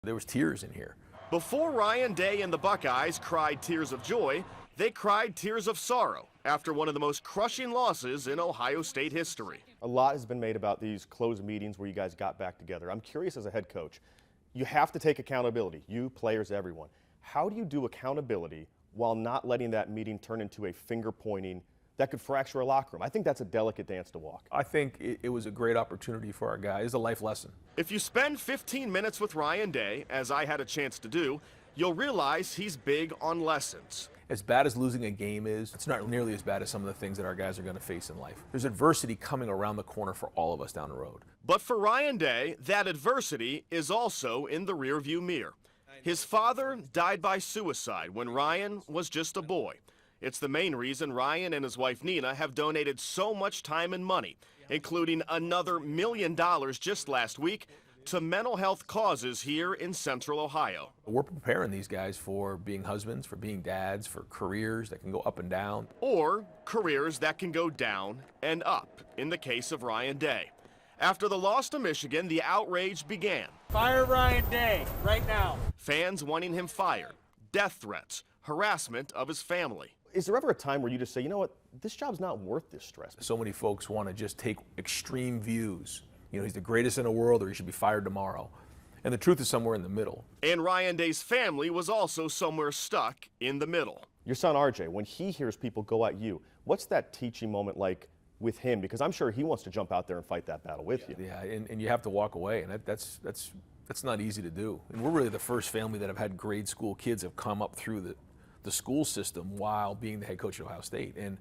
There was tears in here. Before Ryan Day and the Buckeyes cried tears of joy, they cried tears of sorrow after one of the most crushing losses in Ohio State history. A lot has been made about these closed meetings where you guys got back together. I'm curious, as a head coach, you have to take accountability, you, players, everyone. How do you do accountability while not letting that meeting turn into a finger pointing that could fracture a locker room? I think that's a delicate dance to walk. I think it was a great opportunity for our guys. It's a life lesson. If you spend 15 minutes with Ryan Day, as I had a chance to do, you'll realize he's big on lessons. As bad as losing a game is, it's not nearly as bad as some of the things that our guys are going to face in life. There's adversity coming around the corner for all of us down the road. But for Ryan Day, that adversity is also in the rearview mirror. His father died by suicide when Ryan was just a boy. It's the main reason Ryan and his wife Nina have donated so much time and money, including another $1 million just last week, to mental health causes here in Central Ohio. We're preparing these guys for being husbands, for being dads, for careers that can go up and down. Or careers that can go down and up, in the case of Ryan Day. After the loss to Michigan, the outrage began. Fire Ryan Day, right now. Fans wanting him fired, death threats, harassment of his family. Is there ever a time where you just say, you know what, this job's not worth this stress? So many folks want to just take extreme views. You know, he's the greatest in the world or he should be fired tomorrow. And the truth is somewhere in the middle. And Ryan Day's family was also somewhere stuck in the middle. Your son RJ, when he hears people go at you, what's that teaching moment like with him? Because I'm sure he wants to jump out there and fight that battle with you. Yeah, and you have to walk away, and that's not easy to do. And we're really the first family that have had grade school kids have come up through the school system while being the head coach at Ohio State. And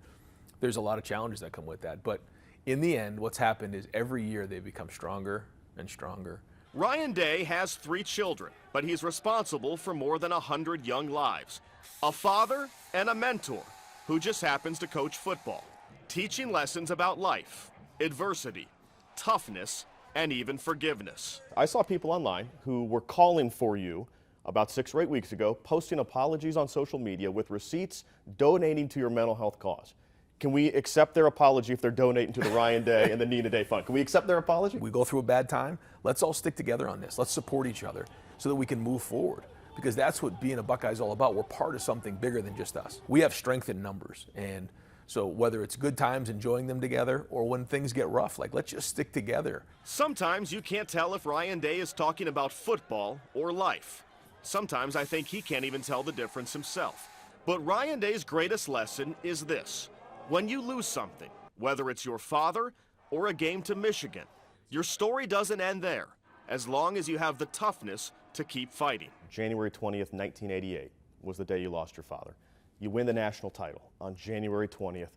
there's a lot of challenges that come with that. But in the end, what's happened is every year they become stronger and stronger. Ryan Day has 3 children, but he's responsible for more than 100 young lives. A father and a mentor who just happens to coach football, teaching lessons about life, adversity, toughness, and even forgiveness. I saw people online who were calling for you about 6 or 8 weeks ago, posting apologies on social media with receipts donating to your mental health cause. Can we accept their apology if they're donating to the Ryan Day and the Nina Day Fund? Can we accept their apology? We go through a bad time. Let's all stick together on this. Let's support each other so that we can move forward. Because that's what being a Buckeye is all about. We're part of something bigger than just us. We have strength in numbers. And so whether it's good times, enjoying them together, or when things get rough, like, let's just stick together. Sometimes you can't tell if Ryan Day is talking about football or life. Sometimes I think he can't even tell the difference himself. But Ryan Day's greatest lesson is this. When you lose something, whether it's your father or a game to Michigan, your story doesn't end there, as long as you have the toughness to keep fighting. January 20th, 1988 was the day you lost your father. You win the national title on January 20th,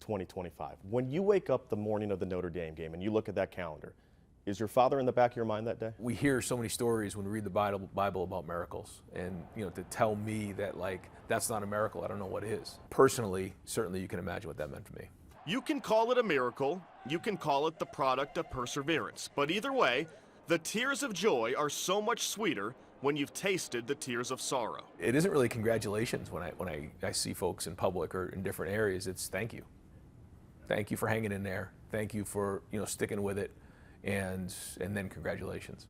2025. When you wake up the morning of the Notre Dame game and you look at that calendar, is your father in the back of your mind that day? We hear so many stories when we read the Bible about miracles. And, you know, to tell me that, like, that's not a miracle, I don't know what is. Personally, certainly you can imagine what that meant to me. You can call it a miracle, you can call it the product of perseverance. But either way, the tears of joy are so much sweeter when you've tasted the tears of sorrow. It isn't really congratulations when I see folks in public or in different areas. It's thank you. Thank you for hanging in there. Thank you for, you know, sticking with it. And then congratulations.